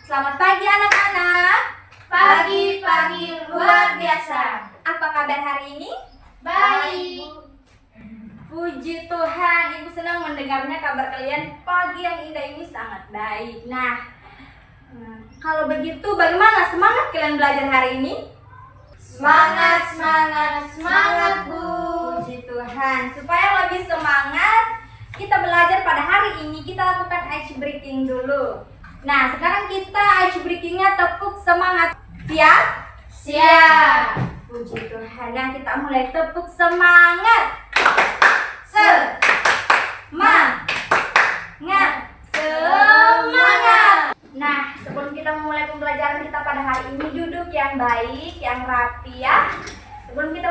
Selamat pagi anak-anak. Pagi-pagi luar biasa. Apa kabar hari ini? Baik. Puji Tuhan, Ibu senang mendengarnya kabar kalian pagi yang indah ini sangat baik. Nah, kalau begitu bagaimana semangat kalian belajar hari ini? Semangat, semangat, semangat, Bu. Puji Tuhan, supaya lebih semangat kita belajar pada hari ini, kita lakukan ice breaking dulu. Nah, sekarang kita ice breakingnya tepuk semangat. Siap? Siap. Puji Tuhan, dan kita mulai tepuk semangat. Semangat. Nah, sebelum kita memulai pembelajaran kita pada hari ini, duduk yang baik, yang rapi ya. Sebelum kita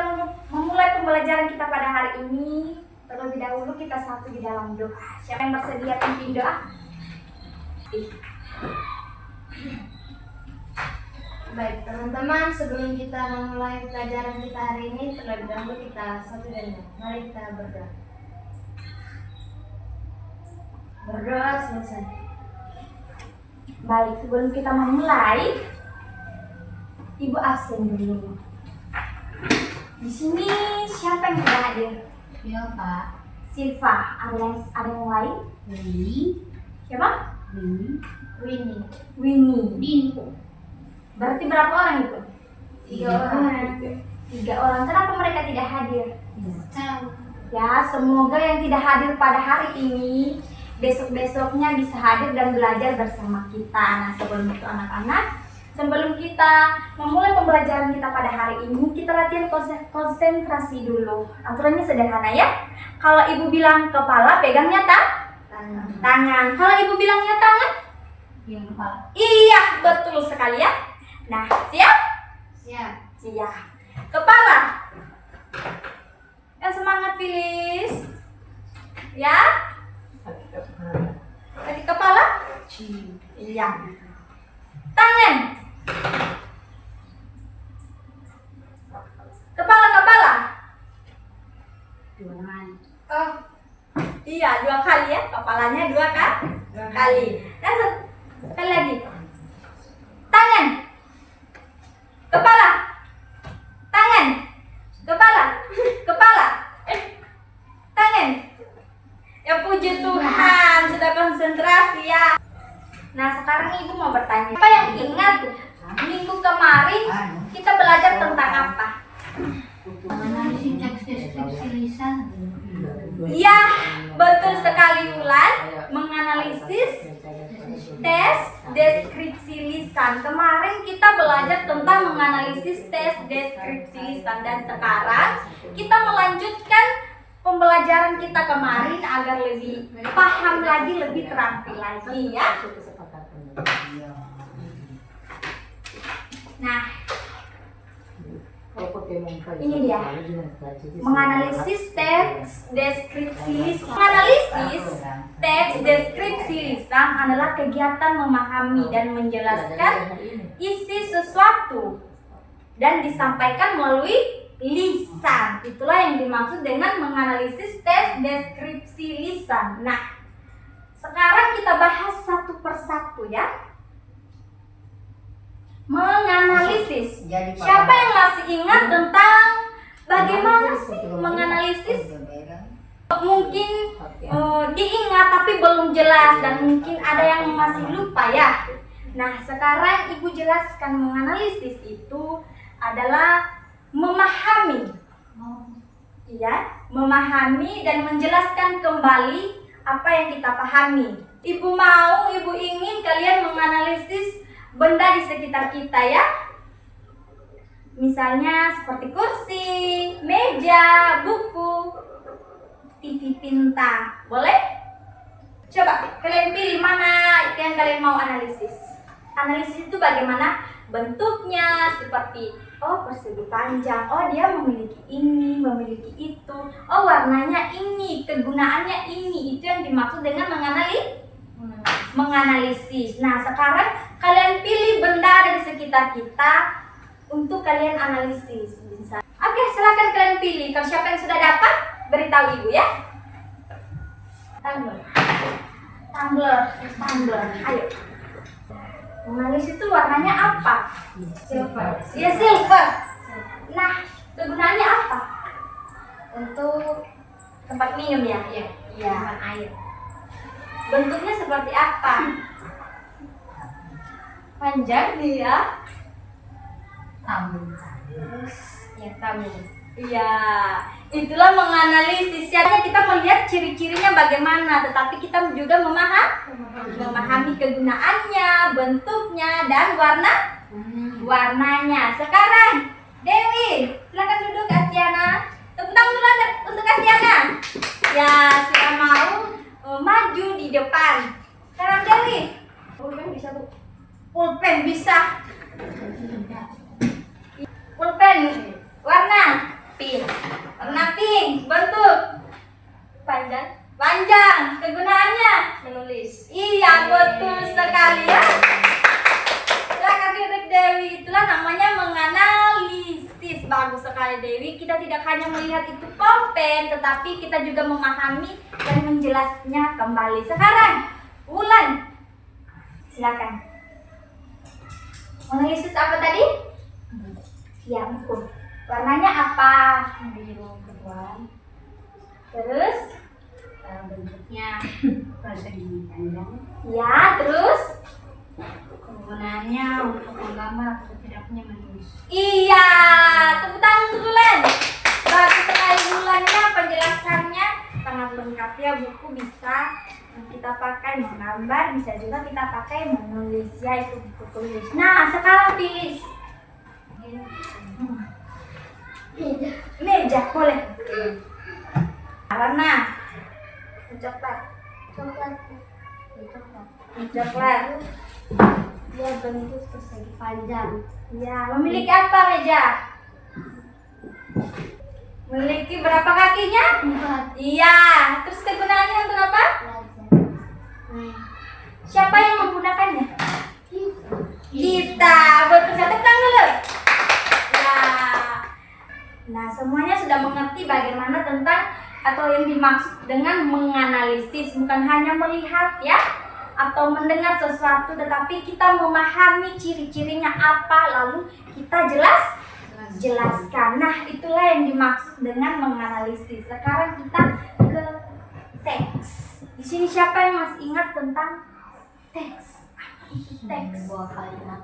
memulai pembelajaran kita pada hari ini, terlebih dahulu kita satu di dalam doa. Siapa yang bersedia pimpin doa? Baik teman-teman, sebelum kita memulai pelajaran kita hari ini, terlebih dahulu kita satu dan dua. Mari kita berdoa. Berdoa selesai. Baik, sebelum kita memulai, Ibu absen dulu. Di sini siapa yang sudah hadir? Ya Pak. Silva, ada yang lain? Winnie. Siapa? Winnie. Winnie. Berarti berapa orang itu? 3 orang. 3 orang. Kenapa mereka tidak hadir? Tahu. Ya, semoga yang tidak hadir pada hari ini besok-besoknya bisa hadir dan belajar bersama kita. Nah, sebelum itu anak-anak, sebelum kita memulai pembelajaran kita pada hari ini, kita latihan konsentrasi dulu. Aturannya sederhana ya. Kalau ibu bilang kepala, pegangnya tangan. Kalau ibu bilangnya tangan, Yang kepala. iya, betul sekali ya. Nah, siap? Siap. Siap. Kepala. Yang semangat, Filis. Ya? Tadi kepala? Iya. Tangan. Kepala. Oh. Iya, 2 kali ya. Kepalanya 2 kan? 2 kali. Dan sekali lagi. Tangan. Kepala. Tangan. Kepala. Tangan. Ya puji Tuhan, sudah konsentrasi ya. Nah, sekarang Ibu mau bertanya. Apa yang ingat minggu kemarin kita belajar tentang apa? Menganalisis teks deskripsi lisan. Iya, betul sekali Wulan. Menganalisis tes deskripsi lisan. Kemarin kita belajar tentang menganalisis tes deskripsi lisan, dan sekarang kita melanjutkan pembelajaran kita kemarin agar lebih paham lagi, lebih terampil lagi ya. Nah, ini dia menganalisis teks deskripsi lisan. Menganalisis teks deskripsi lisan adalah kegiatan memahami dan menjelaskan isi sesuatu dan disampaikan melalui lisan. Itulah yang dimaksud dengan menganalisis tes deskripsi lisan. Nah, sekarang kita bahas satu persatu ya. Menganalisis. Siapa yang masih ingat tentang bagaimana sih menganalisis? Mungkin diingat tapi belum jelas, dan mungkin ada yang masih lupa ya. Nah, sekarang Ibu jelaskan menganalisis itu adalah memahami. Ya, memahami dan menjelaskan kembali apa yang kita pahami. Ibu ingin kalian menganalisis benda di sekitar kita ya. Misalnya seperti kursi, meja, buku, TV pintar. Boleh? Coba kalian pilih mana yang kalian mau analisis. Analisis itu bagaimana bentuknya, seperti persegi panjang, dia memiliki ini, memiliki itu, warnanya ini, kegunaannya ini. Itu yang dimaksud dengan menganalisis. Nah, sekarang kalian pilih benda dari sekitar kita untuk kalian analisis. Oke, silakan kalian pilih. Kalau siapa yang sudah dapat, beritahu Ibu ya. Tumbler. Ayo. Mona Lisa itu warnanya apa? Silver. Ya silver. Nah, kegunaannya apa? Untuk Tempat minum ya? ya, Iya. bukan air. Bentuknya seperti apa? Panjang dia. Tamu. Terus ya tamu. Iya, itulah menganalisis. Sebenarnya kita melihat ciri-cirinya bagaimana, tetapi kita juga memahami kegunaannya, bentuknya, dan warnanya. Sekarang, Dewi, silakan duduk Astiana. Tepuk tangan dulu untuk Astiana. Ya, sudah mau maju di depan. Sekarang Dewi. Pulpen bisa Bu. Pulpen bisa. Pulpen warna pink. Warna pink. Bentuk panjang. Kegunaannya Menulis. iya, betul sekali ya. Silakan duduk Dewi. Itulah namanya menganalisis. Bagus sekali Dewi. Kita tidak hanya melihat itu pulpen, tetapi kita juga memahami dan menjelasnya kembali. Sekarang Wulan, silakan. Menganalisis apa tadi? Ya, betul. Warnanya apa? Biru keduaan. Terus? Bentuknya persegi panjang. Ya, terus? Kegunaannya untuk menggambar atau setidaknya menulis. Iya, tepuk tangan untuk Wulan. Bagus sekali Wulannya, penjelasannya sangat lengkap ya. Buku bisa kita pakai menggambar, bisa juga kita pakai menulis ya, itu buku tulis. Nah, sekarang pilih meja, boleh. Warna coklat. Coklat. Dia bentuk persegi panjang. Ya, memiliki apa meja? Memiliki berapa kakinya? 4. Iya, terus kegunaannya untuk apa? Siapa yang menggunakannya? Kita. Betul, satu tangan dulu. Ya. Nah, semuanya sudah mengerti bagaimana tentang atau yang dimaksud dengan menganalisis, bukan hanya melihat ya atau mendengar sesuatu, tetapi kita memahami ciri-cirinya apa, lalu kita jelaskan. Nah, itulah yang dimaksud dengan menganalisis. Sekarang kita ke teks. Di sini siapa yang masih ingat tentang teks? Apa itu teks? Sebuah kalimat.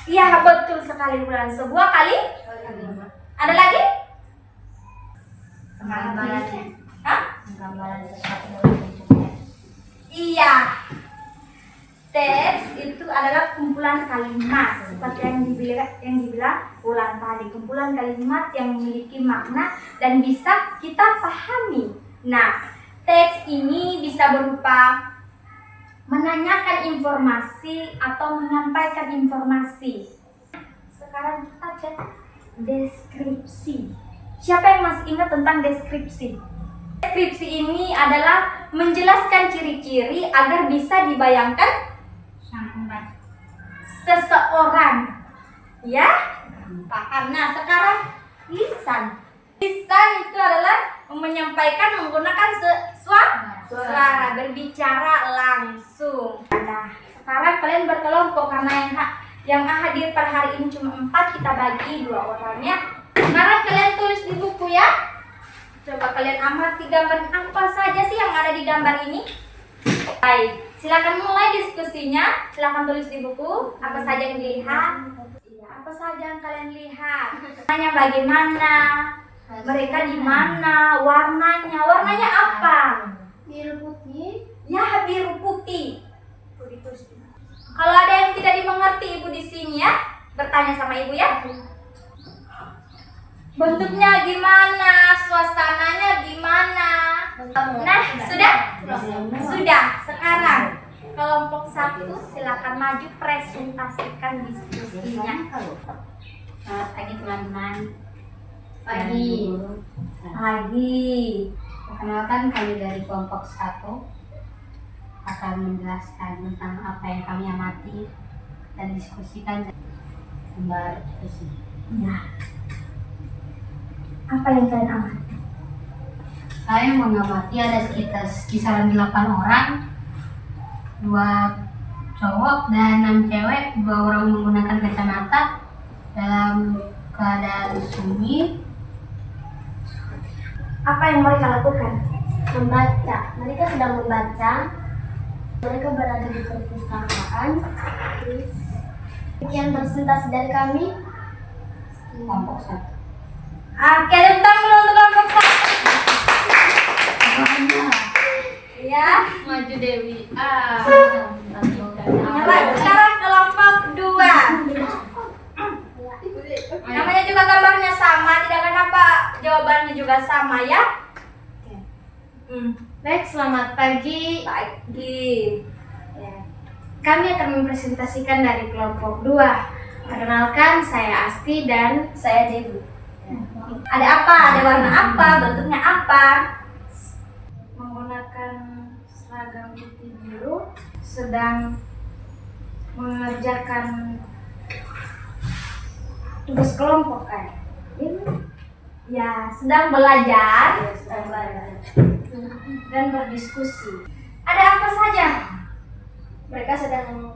Iya, betul sekali Bulan. Sebuah Kalimat. Ada lagi? Gambarannya. Hah? Gambaran sesuatu dalam bentuknya. Iya. Teks itu adalah kumpulan kalimat seperti yang dibilang Wulan tadi, kumpulan kalimat yang memiliki makna dan bisa kita pahami. Nah, teks ini bisa berupa menanyakan informasi atau menyampaikan informasi. Sekarang kita ke deskripsi. Siapa yang masih ingat tentang deskripsi? Deskripsi ini adalah menjelaskan ciri-ciri agar bisa dibayangkan seseorang, ya, paham. Nah, sekarang lisan. Lisan itu adalah menyampaikan menggunakan suara, berbicara langsung. Nah, sekarang kalian berkelompok karena yang hadir per hari ini cuma 4, kita bagi 2 orangnya. Sekarang kalian tulis di buku ya. Coba kalian amati gambar apa saja sih yang ada di gambar ini. Baik, silakan mulai diskusinya. Silakan tulis di buku apa saja yang dilihat. Iya, apa saja yang kalian lihat. Tanya bagaimana, mereka di mana, warnanya apa? Biru putih. Ya, biru putih. Kalau ada yang tidak dimengerti Ibu di sini ya, bertanya sama Ibu ya. Bentuknya gimana, suasananya gimana? Nah, sudah? Sudah. Sekarang kelompok 1 silakan maju presentasikan diskusinya. Selamat pagi teman-teman. Pagi. Perkenalkan, kami dari kelompok 1 akan menjelaskan tentang apa yang kami amati dan diskusikan gambar diskusi. Ya. Apa yang kalian amati? Saya mengamati ada sekitar kisaran 8 orang, 2 cowok dan 6 cewek, 2 orang menggunakan kacamata dalam keadaan sunyi. Apa yang mereka lakukan? Membaca. Mereka sedang membaca. Mereka berada di perpustakaan. Sekian presentasi dari kami. Kelompok 1. Oke, tepuk tangan dulu untuk kelompok 1. Ya. Maju Dewi. Sekarang kelompok 2. Namanya juga gambarnya sama, tidak kenapa jawabannya juga sama ya. Baik, selamat pagi. Pagi. Ya. Kami akan mempresentasikan dari kelompok 2. Perkenalkan, saya Asti dan Saya Dewi. Ada apa? Ada warna apa? Bentuknya apa? menggunakan seragam putih biru sedang mengerjakan tugas kelompok kan. Ya, sedang belajar. Dan berdiskusi. Ada apa saja? Mereka sedang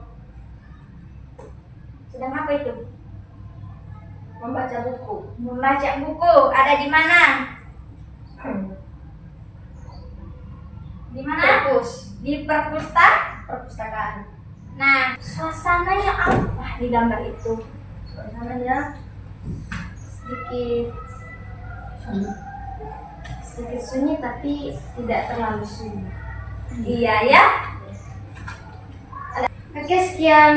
Sedang apa itu? membaca buku. Membaca buku. Ada di mana? Di mana? Di Perpustakaan. Nah, suasananya apa di gambar itu? Suasananya sedikit sunyi tapi tidak terlalu sunyi. Iya ya. Oke, sekian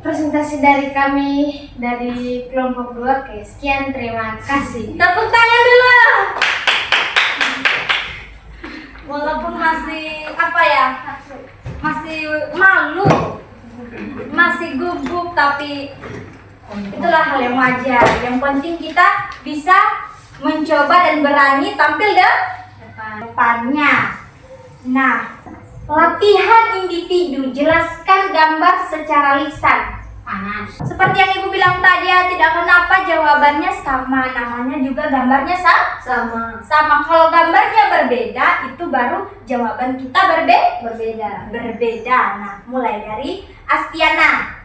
presentasi dari kami dari kelompok 2. Oke, sekian, terima kasih. Tepuk tangan dulu. Walaupun masih apa ya? Masih malu. Masih gugup, tapi itulah hal yang wajar. Yang penting kita bisa mencoba dan berani tampil di depannya. Nah, latihan individu, jelaskan gambar secara lisan. Panas. Seperti yang Ibu bilang tadi ya, tidak kenapa jawabannya sama, namanya juga gambarnya Sama. sama. Kalau gambarnya berbeda, itu baru jawaban kita berbeda. Nah, mulai dari Astiana.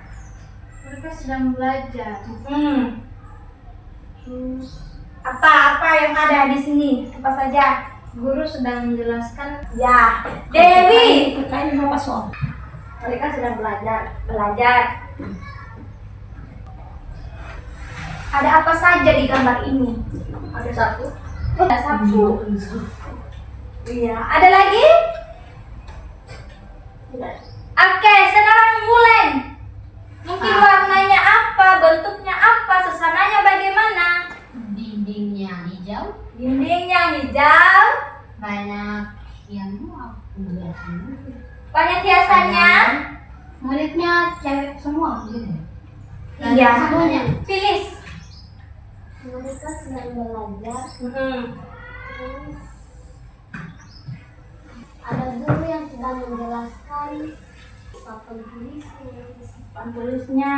Mereka sedang belajar. Terus Apa yang ada di sini? Apa saja? guru sedang menjelaskan. Ya, Dewi. Mereka sedang Belajar. Ada apa saja di gambar ini? Ada satu. Ada satu. Iya. Ada lagi? Tidak. Oke, sekarang Mulen. Mungkin warnanya apa, bentuknya apa, suasananya bagaimana? Dindingnya hijau. Dindingnya hijau. Banyak yang Banyak hiasannya. muridnya cewek semua gitu. Iya. Semuanya. Filis. Mereka sedang belajar. Terus ada guru yang sedang menjelaskan papan Tulisnya.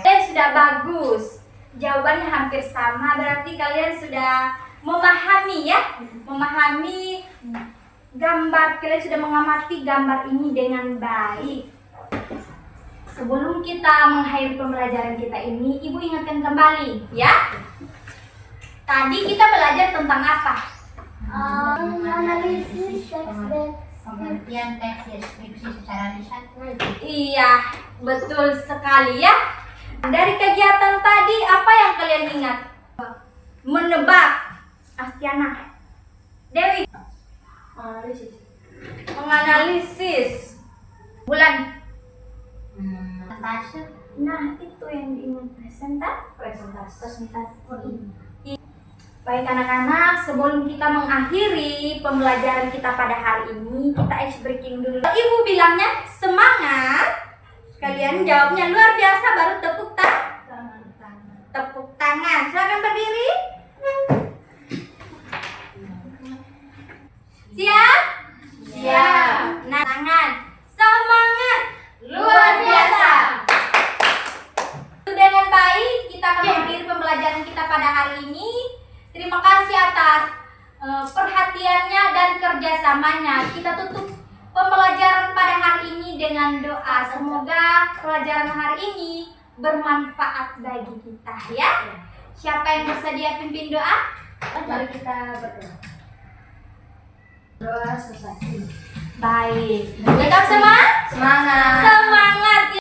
Kalian sudah bagus. Jawabannya hampir sama, berarti kalian sudah memahami ya, memahami gambar. Kalian sudah mengamati gambar ini dengan baik. Sebelum kita mengakhiri pembelajaran kita ini, Ibu ingatkan kembali ya. Tadi kita belajar tentang apa? analisis teks, pengertian teks deskripsi secara lisan. Iya, betul sekali ya. Dari kegiatan tadi, apa yang kalian ingat? Menebak. Astiana. Dewi. Menganalisis. Bulan. Presentasi. Nah, itu yang diingat. Presentasi. Baik anak-anak, sebelum kita mengakhiri pembelajaran kita pada hari ini, kita ice breaking dulu. Ibu bilangnya semangat. Kalian jawabnya luar biasa, baru tepuk tangan. Silakan berdiri. Siap? Siap. Nah, tangan. Semangat. Luar biasa. Dengan baik, kita akan mengakhiri pembelajaran kita pada hari ini. Terima kasih atas perhatiannya dan kerjasamanya. Kita tutup pembelajaran pada hari ini dengan doa. Semoga pelajaran hari ini bermanfaat bagi kita ya. Siapa yang bersedia pimpin doa? Mari kita berdoa. Doa sesati. Baik. Tetap semangat. Semangat.